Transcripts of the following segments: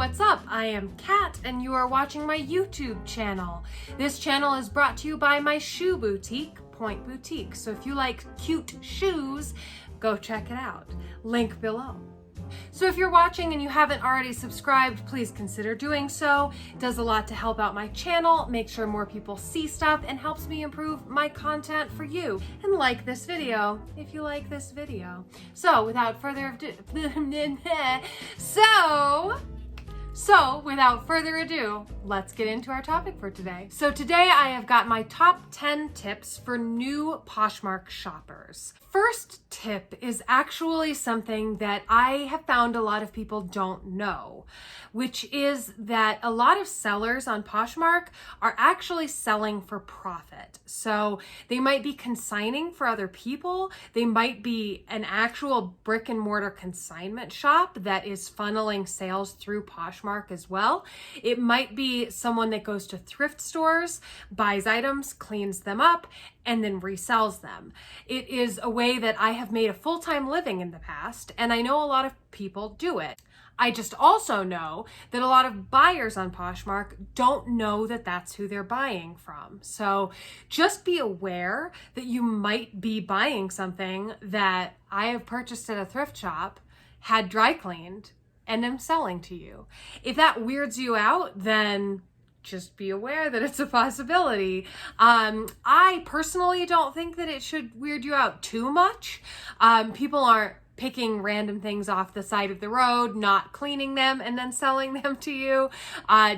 what's up? I am Kat and you are watching my YouTube channel. This channel is brought to you by my shoe boutique, Point Boutique. So if you like cute shoes, go check it out. Link below. So if you're watching and you haven't already subscribed, please consider doing so. It does a lot to help out my channel, make sure more people see stuff, and helps me improve my content for you. And like this video if you like this video. So without further ado, without further ado, let's get into our topic for today. So today I have got my top 10 tips for new Poshmark shoppers. First tip is actually something that I have found a lot of people don't know, which is that a lot of sellers on Poshmark are actually selling for profit. So they might be consigning for other people. They might be an actual brick and mortar consignment shop that is funneling sales through Poshmark as well. It might be someone that goes to thrift stores, buys items, cleans them up, and then resells them. It is a way that I have made a full-time living in the past, and I know a lot of people do it. I just also know that a lot of buyers on Poshmark don't know that that's who they're buying from. So just be aware that you might be buying something that I have purchased at a thrift shop, had dry cleaned, and am selling to you. If that weirds you out, then just be aware that it's a possibility. I personally don't think that it should weird you out too much. People aren't picking random things off the side of the road, not cleaning them, and then selling them to you.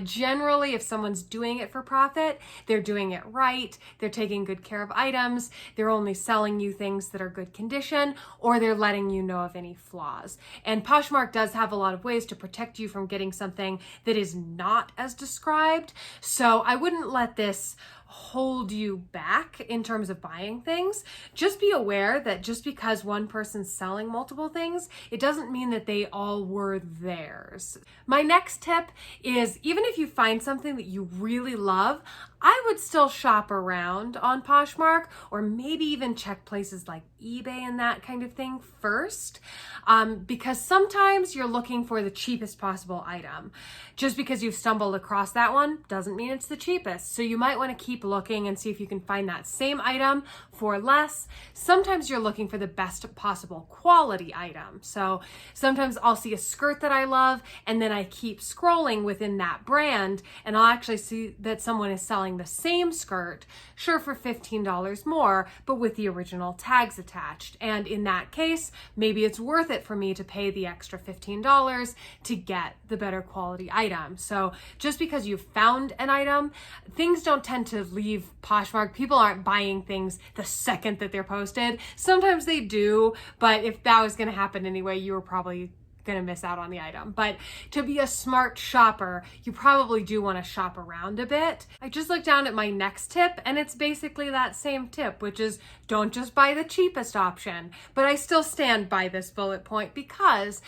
Generally, if someone's doing it for profit, they're doing it right, they're taking good care of items, they're only selling you things that are good condition, or they're letting you know of any flaws. And Poshmark does have a lot of ways to protect you from getting something that is not as described, so I wouldn't let this hold you back in terms of buying things. Just be aware that just because one person's selling multiple things, it doesn't mean that they all were theirs. My next tip is, even if you find something that you really love, I would still shop around on Poshmark, or maybe even check places like eBay and that kind of thing first, because sometimes you're looking for the cheapest possible item. Just because you've stumbled across that one doesn't mean it's the cheapest. So you might want to keep looking and see if you can find that same item for less. Sometimes you're looking for the best possible quality item. So sometimes I'll see a skirt that I love, and then I keep scrolling within that brand, and I'll actually see that someone is selling the same skirt, sure, for $15 more, but with the original tags attached. And in that case, maybe it's worth it for me to pay the extra $15 to get the better quality item. So just because you've found an item, things don't tend to leave Poshmark. People aren't buying things the second that they're posted. Sometimes they do, but if that was going to happen anyway, you were probably going to miss out on the item. But to be a smart shopper, you probably do want to shop around a bit. I just looked down at my next tip, and it's basically that same tip, which is don't just buy the cheapest option. But I still stand by this bullet point because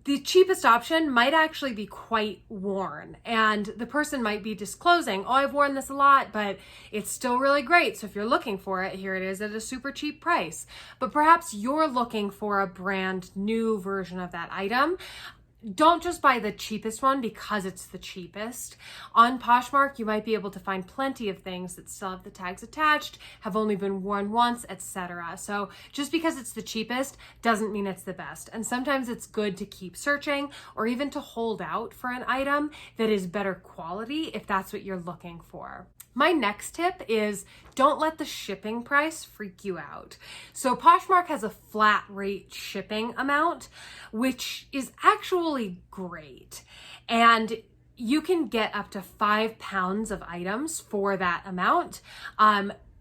the cheapest option might actually be quite worn, and the person might be disclosing, oh, I've worn this a lot, but it's still really great. So if you're looking for it, here it is at a super cheap price. But perhaps you're looking for a brand new version of that item. Don't just buy the cheapest one because it's the cheapest. On Poshmark, you might be able to find plenty of things that still have the tags attached, have only been worn once, etc. So just because it's the cheapest doesn't mean it's the best. And sometimes it's good to keep searching, or even to hold out for an item that is better quality if that's what you're looking for. My next tip is don't let the shipping price freak you out. So Poshmark has a flat rate shipping amount, which is actually great. And you can get up to 5 pounds of items for that amount.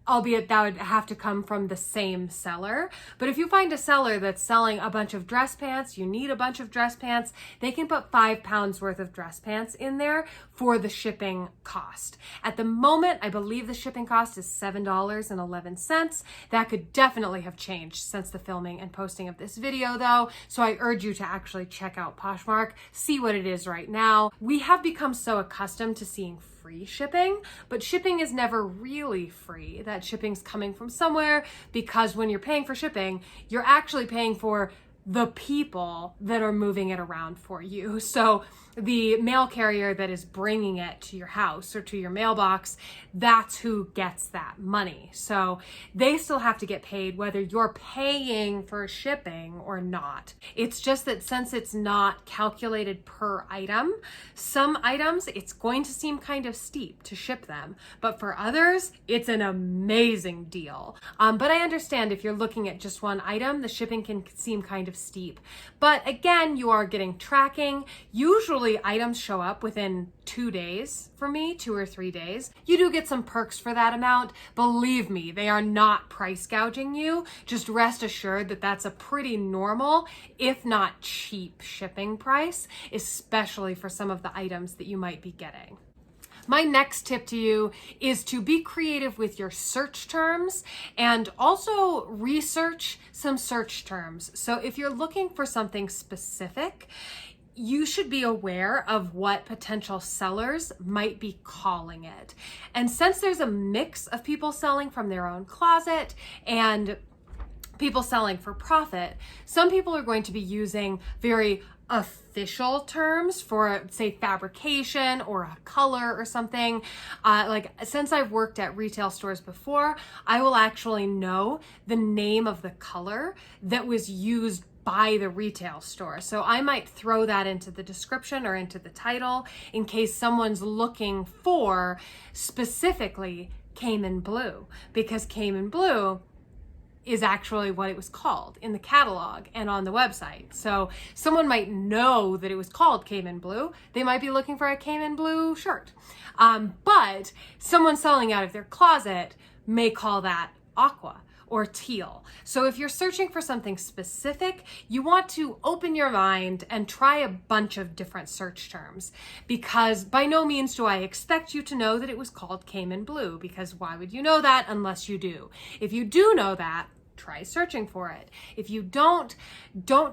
Albeit that would have to come from the same seller. But if you find a seller that's selling a bunch of dress pants, you need a bunch of dress pants, they can put 5 pounds worth of dress pants in there for the shipping cost. At the moment, I believe the shipping cost is $7.11. That could definitely have changed since the filming and posting of this video though. So I urge you to actually check out Poshmark, see what it is right now. We have become so accustomed to seeing free shipping, but shipping is never really free. That shipping's coming from somewhere, because when you're paying for shipping, you're actually paying for the people that are moving it around for you. So the mail carrier that is bringing it to your house or to your mailbox, that's who gets that money. So they still have to get paid whether you're paying for shipping or not. It's just that since it's not calculated per item, some items it's going to seem kind of steep to ship them, but for others it's an amazing deal. But I understand if you're looking at just one item, the shipping can seem kind of steep. But again, you are getting tracking. Usually items show up within 2 days for me, 2 or 3 days. You do get some perks for that amount. Believe me, they are not price gouging you. Just rest assured that that's a pretty normal, if not cheap, shipping price, especially for some of the items that you might be getting. My next tip to you is to be creative with your search terms and also research some search terms. So if you're looking for something specific, you should be aware of what potential sellers might be calling it. And since there's a mix of people selling from their own closet and people selling for profit, some people are going to be using very official terms for, say, fabrication or a color or something. Like since I've worked at retail stores before, I will actually know the name of the color that was used by the retail store. So I might throw that into the description or into the title in case someone's looking for specifically Cayman Blue, because Cayman Blue is actually what it was called in the catalog and on the website. So someone might know that it was called Cayman Blue. They might be looking for a Cayman Blue shirt. But someone selling out of their closet may call that aqua or teal. So if you're searching for something specific, you want to open your mind and try a bunch of different search terms, because by no means do I expect you to know that it was called Cayman Blue, because why would you know that unless you do? If you do know that, try searching for it. If you don't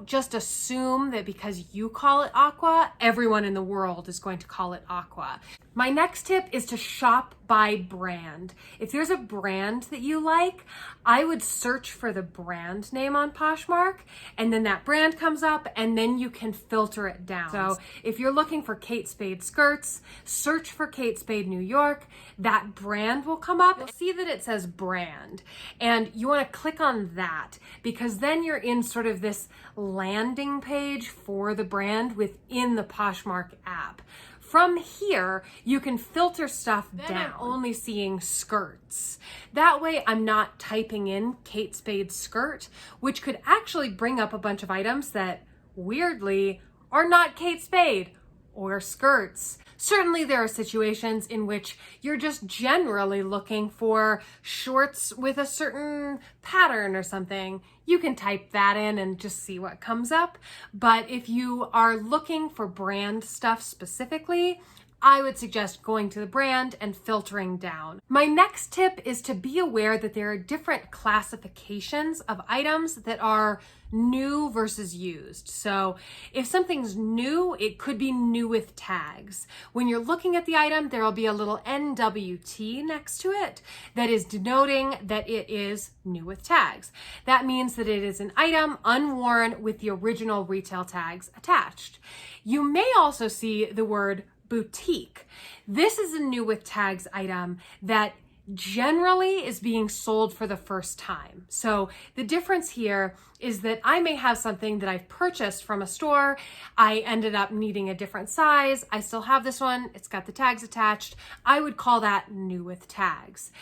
just assume that because you call it aqua, everyone in the world is going to call it aqua. My next tip is to shop by brand. If there's a brand that you like, I would search for the brand name on Poshmark, and then that brand comes up, and then you can filter it down. So if you're looking for Kate Spade skirts, search for Kate Spade New York. That brand will come up. You'll see that it says brand, and you want to click on that, because then you're in sort of this landing page for the brand within the Poshmark app. From here, you can filter stuff down. I'm only seeing skirts. That way, I'm not typing in Kate Spade skirt, which could actually bring up a bunch of items that, weirdly, are not Kate Spade or skirts. Certainly there are situations in which you're just generally looking for shorts with a certain pattern or something. You can type that in and just see what comes up. But if you are looking for brand stuff specifically, I would suggest going to the brand and filtering down. My next tip is to be aware that there are different classifications of items that are new versus used. So if something's new, it could be new with tags. When you're looking at the item, there will be a little NWT next to it that is denoting that it is new with tags. That means that it is an item unworn with the original retail tags attached. You may also see the word boutique. This is a new with tags item that generally is being sold for the first time. So the difference here is that I may have something that I've purchased from a store. I ended up needing a different size. I still have this one. It's got the tags attached. I would call that new with tags.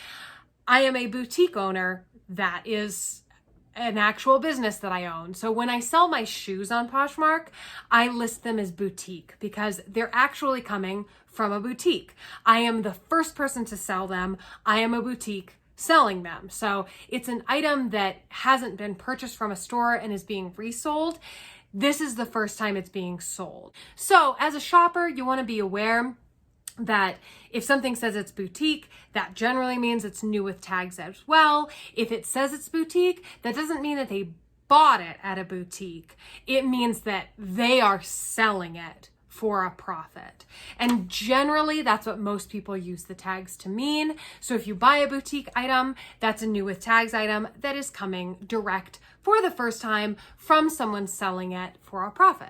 I am a boutique owner. That is an actual business that I own. So when I sell my shoes on Poshmark, I list them as boutique because they're actually coming from a boutique. I am the first person to sell them. I am a boutique selling them. So it's an item that hasn't been purchased from a store and is being resold. This is the first time it's being sold. So as a shopper, you want to be aware that if something says it's boutique, that generally means it's new with tags as well. If it says it's boutique, that doesn't mean that they bought it at a boutique. It means that they are selling it for a profit. And generally, that's what most people use the tags to mean. So if you buy a boutique item, that's a new with tags item that is coming direct for the first time from someone selling it for a profit.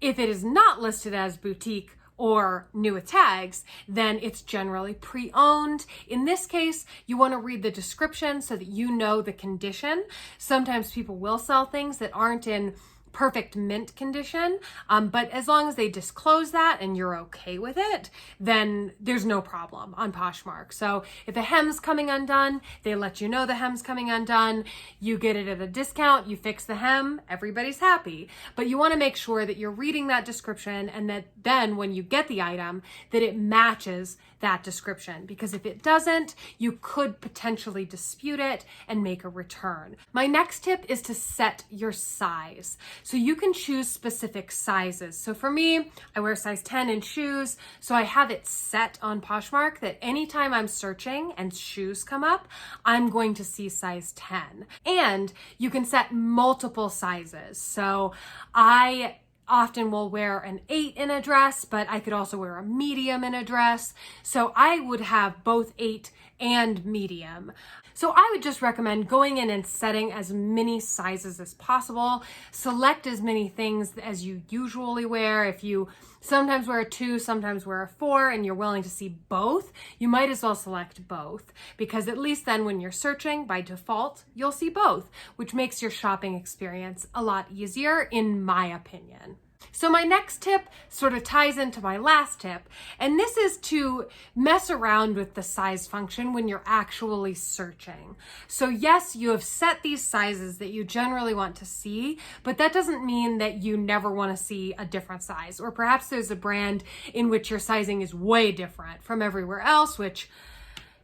If it is not listed as boutique or new with tags, then it's generally pre-owned. In this case, you want to read the description so that you know the condition. Sometimes people will sell things that aren't in perfect mint condition, but as long as they disclose that and you're okay with it, then there's no problem on Poshmark. So if the hem's coming undone, they let you know the hem's coming undone, you get it at a discount, you fix the hem, everybody's happy. But you want to make sure that you're reading that description and that then when you get the item, that it matches that description, because if it doesn't, you could potentially dispute it and make a return. My next tip is to set your size. So you can choose specific sizes. So for me, I wear size 10 in shoes, so I have it set on Poshmark that anytime I'm searching and shoes come up, I'm going to see size 10. And you can set multiple sizes. So I often will wear an 8 in a dress, but I could also wear a medium in a dress. So I would have both 8 and medium. So I would just recommend going in and setting as many sizes as possible. Select as many things as you usually wear. If you sometimes wear a 2, sometimes wear a 4, and you're willing to see both, you might as well select both, because at least then when you're searching, by default, you'll see both, which makes your shopping experience a lot easier, in my opinion. So my next tip sort of ties into my last tip, and this is to mess around with the size function when you're actually searching. So yes, you have set these sizes that you generally want to see, but that doesn't mean that you never want to see a different size, or perhaps there's a brand in which your sizing is way different from everywhere else, which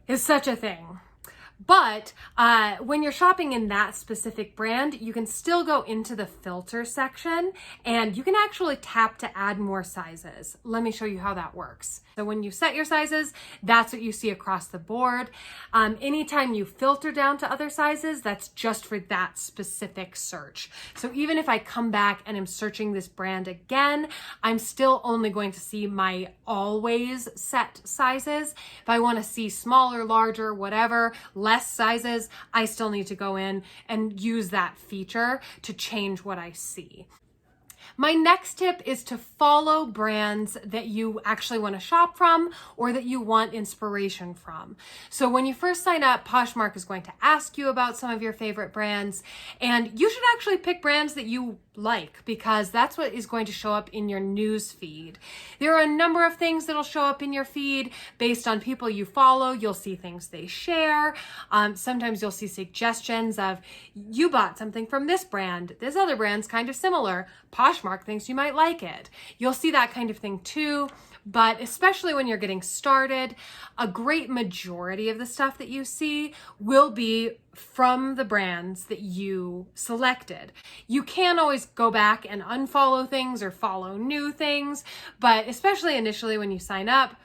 is such a thing. But when you're shopping in that specific brand, you can still go into the filter section and you can actually tap to add more sizes. Let me show you how that works. So when you set your sizes, that's what you see across the board. Anytime you filter down to other sizes, that's just for that specific search. So even if I come back and am searching this brand again, I'm still only going to see my always set sizes. If I want to see smaller, larger, whatever, less sizes, I still need to go in and use that feature to change what I see. My next tip is to follow brands that you actually want to shop from or that you want inspiration from. So when you first sign up, Poshmark is going to ask you about some of your favorite brands, and you should actually pick brands that you like, because that's what is going to show up in your news feed. There are a number of things that'll show up in your feed based on people you follow. You'll see things they share. Sometimes you'll see suggestions of, you bought something from this brand. This other brand's kind of similar. Poshmark thinks you might like it. You'll see that kind of thing too. But especially when you're getting started, a great majority of the stuff that you see will be from the brands that you selected. You can always go back and unfollow things or follow new things, but especially initially when you sign up,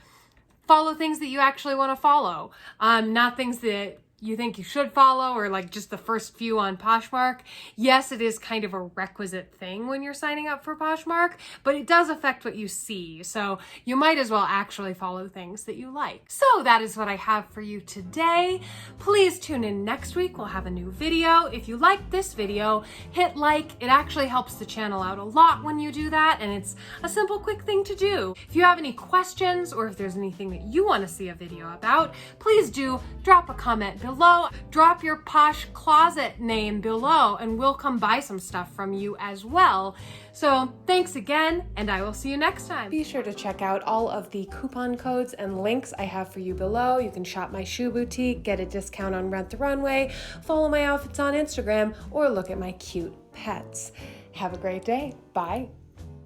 follow things that you actually want to follow, not things that you think you should follow, or like just the first few on Poshmark. Yes, it is kind of a requisite thing when you're signing up for Poshmark, but it does affect what you see. So you might as well actually follow things that you like. So that is what I have for you today. Please tune in next week. We'll have a new video. If you liked this video, hit like. It actually helps the channel out a lot when you do that, and it's a simple, quick thing to do. If you have any questions, or if there's anything that you want to see a video about, please do drop a comment below. Drop your Posh Closet name below and we'll come buy some stuff from you as well. So thanks again, and I will see you next time. Be sure to check out all of the coupon codes and links I have for you below. You can shop my shoe boutique, get a discount on Renttherunway, follow my outfits on Instagram, or look at my cute pets. Have a great day. Bye.